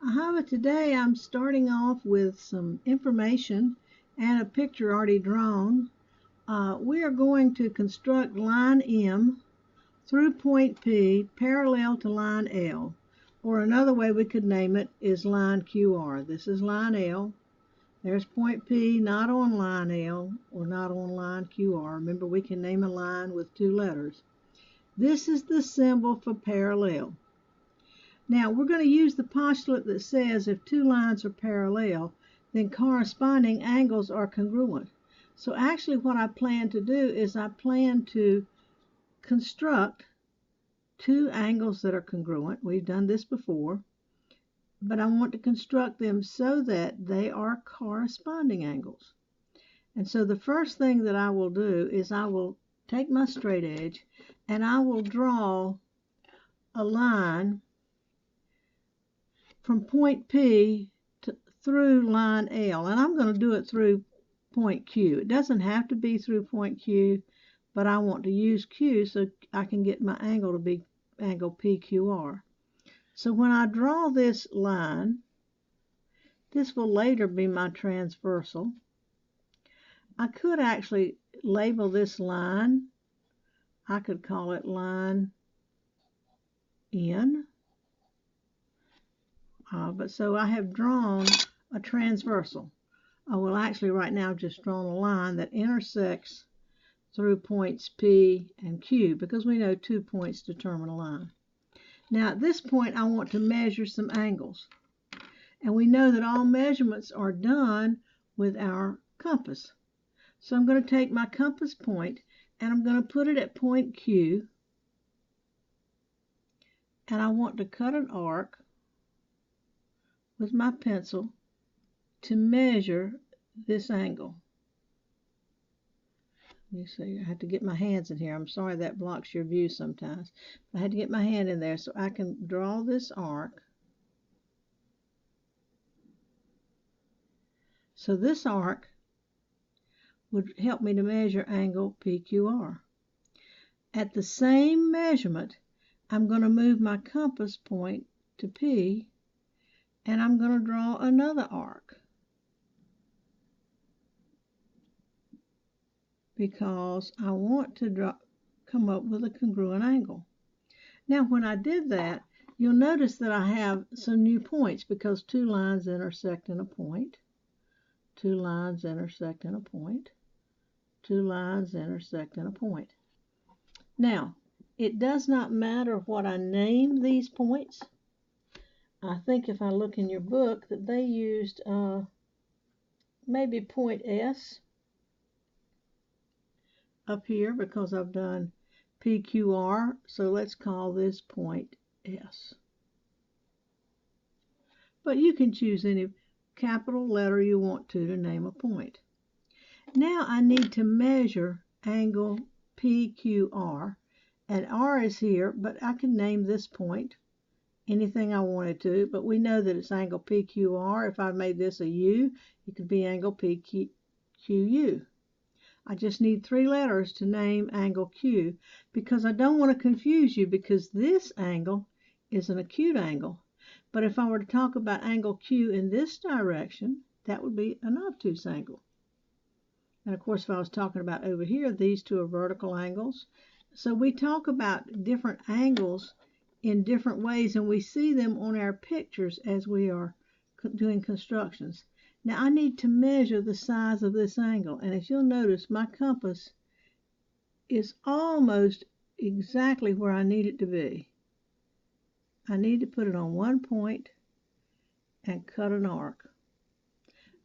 But today I'm starting off with some information and a picture already drawn. We are going to construct line M through point P parallel to line L. Or another way we could name it is line QR. This is line L. There's point P not on line L or not on line QR. Remember, we can name a line with two letters. This is the symbol for parallel. Now, we're going to use the postulate that says if two lines are parallel, then corresponding angles are congruent. So actually what I plan to do is I plan to construct two angles that are congruent. We've done this before, but I want to construct them so that they are corresponding angles. And so the first thing that I will do is I will take my straight edge and I will draw a line from point P through line L, and I'm going to do it through point Q. It doesn't have to be through point Q, but I want to use Q so I can get my angle to be angle PQR. So when I draw this line, this will later be my transversal. I could actually label this line. I could call it line N. But so I have drawn a transversal. Well, actually right now I've just drawn a line that intersects through points P and Q because we know 2 points determine a line. Now at this point I want to measure some angles. And we know that all measurements are done with our compass. So I'm going to take my compass point and I'm going to put it at point Q. And I want to cut an arc with my pencil to measure this angle. Let me see, I have to get my hands in here. I'm sorry that blocks your view sometimes. I had to get my hand in there so I can draw this arc. So this arc would help me to measure angle PQR. At the same measurement, I'm going to move my compass point to P and I'm going to draw another arc because I want to come up with a congruent angle. Now when I did that, you'll notice that I have some new points because two lines intersect in a point, two lines intersect in a point, two lines intersect in a point. Now, it does not matter what I name these points. I think if I look in your book that they used maybe point S up here because I've done PQR, so let's call this point S. But you can choose any capital letter you want to name a point. Now I need to measure angle PQR, and R is here, but I can name this point anything I wanted to, but we know that it's angle PQR. If I made this a U, it could be angle PQU. I just need 3 letters to name angle Q because I don't want to confuse you because this angle is an acute angle. But if I were to talk about angle Q in this direction, that would be an obtuse angle. And of course, if I was talking about over here, these two are vertical angles. So we talk about different angles in different ways, and we see them on our pictures as we are doing constructions. Now I need to measure the size of this angle, and as you'll notice, my compass is almost exactly where I need it to be. I need to put it on one point and cut an arc.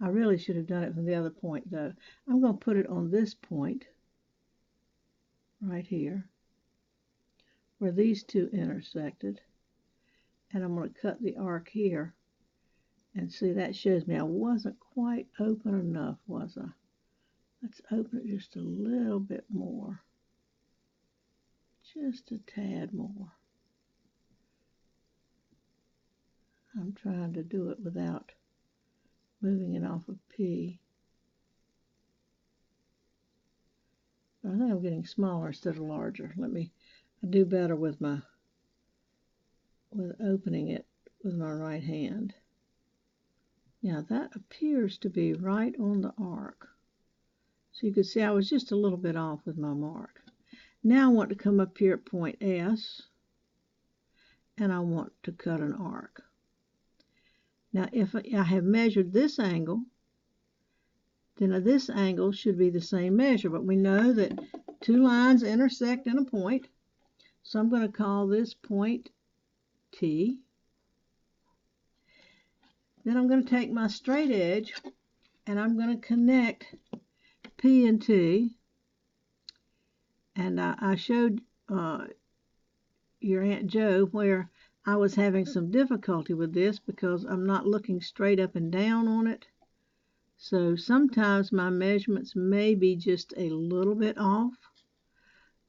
I really should have done it from the other point though. I'm going to put it on this point right here where these two intersected, and I'm going to cut the arc here. And see, that shows me I wasn't quite open enough, was I? Let's open it just a little bit more. Just a tad more. I'm trying to do it without moving it off of P. But I think I'm getting smaller instead of larger. I do better with opening it with my right hand. Now that appears to be right on the arc. So you can see I was just a little bit off with my mark. Now I want to come up here at point S, and I want to cut an arc. Now if I have measured this angle, then this angle should be the same measure, but we know that two lines intersect in a point, so I'm going to call this point T. Then I'm going to take my straight edge and I'm going to connect P and T, and I showed your Aunt Jo where I was having some difficulty with this because I'm not looking straight up and down on it. So sometimes my measurements may be just a little bit off.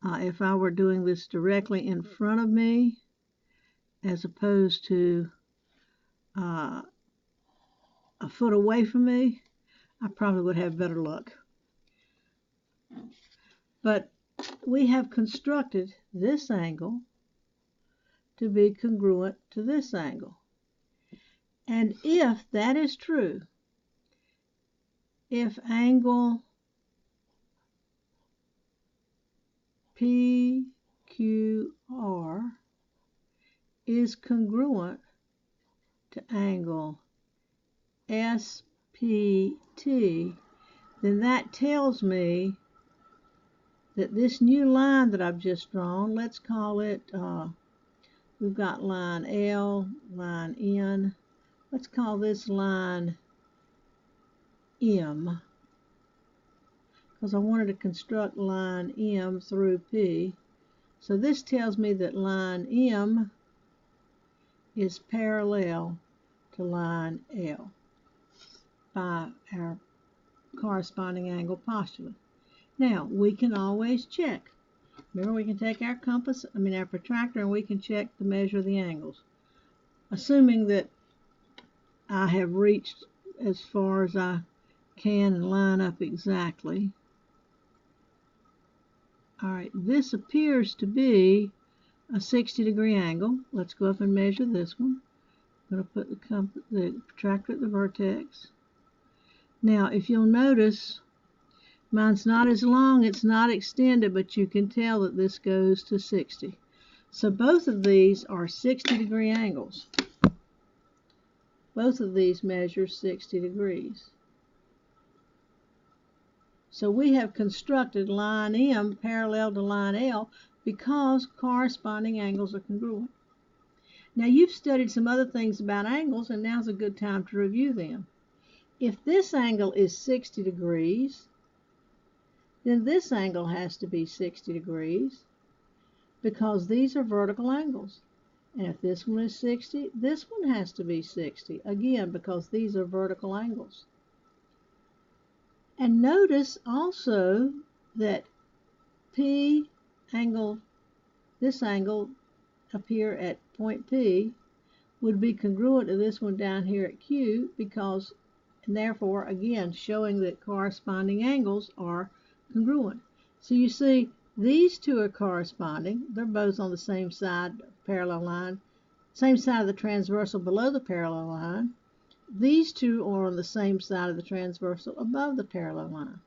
If I were doing this directly in front of me as opposed to a foot away from me, I probably would have better luck. But we have constructed this angle to be congruent to this angle. And if that is true, if angle PQR is congruent to angle SPT, then that tells me that this new line that I've just drawn, let's call it, we've got line L, line N, let's call this line M, because I wanted to construct line M through P. So this tells me that line M is parallel to line L by our corresponding angle postulate. Now, we can always check. Remember, we can take our our protractor, and we can check to measure the angles. Assuming that I have reached as far as I can and line up exactly. All right, this appears to be a 60-degree angle. Let's go up and measure this one. I'm going to put the protractor at the vertex. Now, if you'll notice, mine's not as long, it's not extended, but you can tell that this goes to 60. So both of these are 60-degree angles. Both of these measure 60 degrees. So we have constructed line M parallel to line L because corresponding angles are congruent. Now you've studied some other things about angles, and now's a good time to review them. If this angle is 60 degrees, then this angle has to be 60 degrees because these are vertical angles. And if this one is 60, this one has to be 60, again, because these are vertical angles. And notice also that this angle up here at point P would be congruent to this one down here at Q, because, and therefore, again, showing that corresponding angles are congruent. So you see, these two are corresponding. They're both on the same side of the parallel line, same side of the transversal below the parallel line. These two are on the same side of the transversal above the parallel line.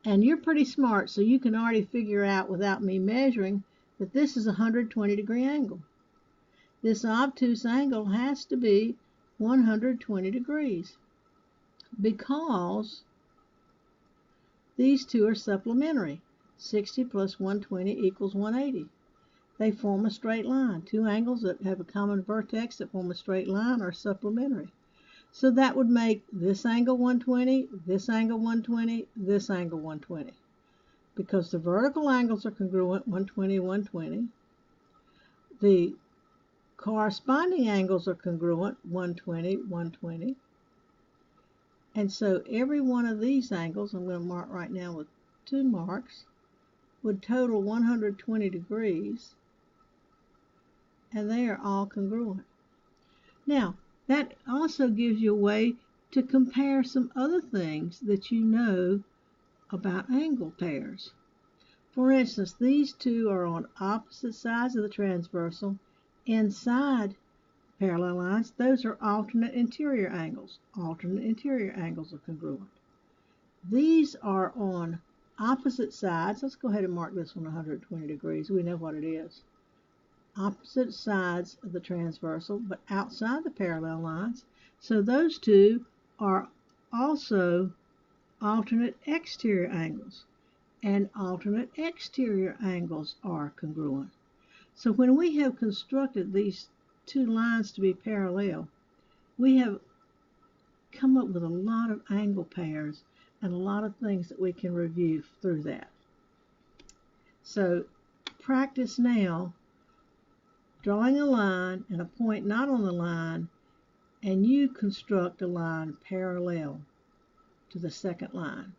And you're pretty smart, so you can already figure out without me measuring that this is a 120-degree angle. This obtuse angle has to be 120 degrees because these two are supplementary. 60 plus 120 equals 180. They form a straight line. Two angles that have a common vertex that form a straight line are supplementary. So that would make this angle 120, this angle 120, this angle 120. Because the vertical angles are congruent, 120, 120. The corresponding angles are congruent, 120, 120. And so every one of these angles, I'm going to mark right now with 2 marks, would total 120 degrees, and they are all congruent. Now, that also gives you a way to compare some other things that you know about angle pairs. For instance, these two are on opposite sides of the transversal inside Parallel lines, those are alternate interior angles. Alternate interior angles are congruent. These are on opposite sides. Let's go ahead and mark this one 120 degrees. We know what it is. Opposite sides of the transversal, but outside the parallel lines. So those two are also alternate exterior angles, and alternate exterior angles are congruent. So when we have constructed these two lines to be parallel, we have come up with a lot of angle pairs and a lot of things that we can review through that. So practice now drawing a line and a point not on the line, and you construct a line parallel to the second line.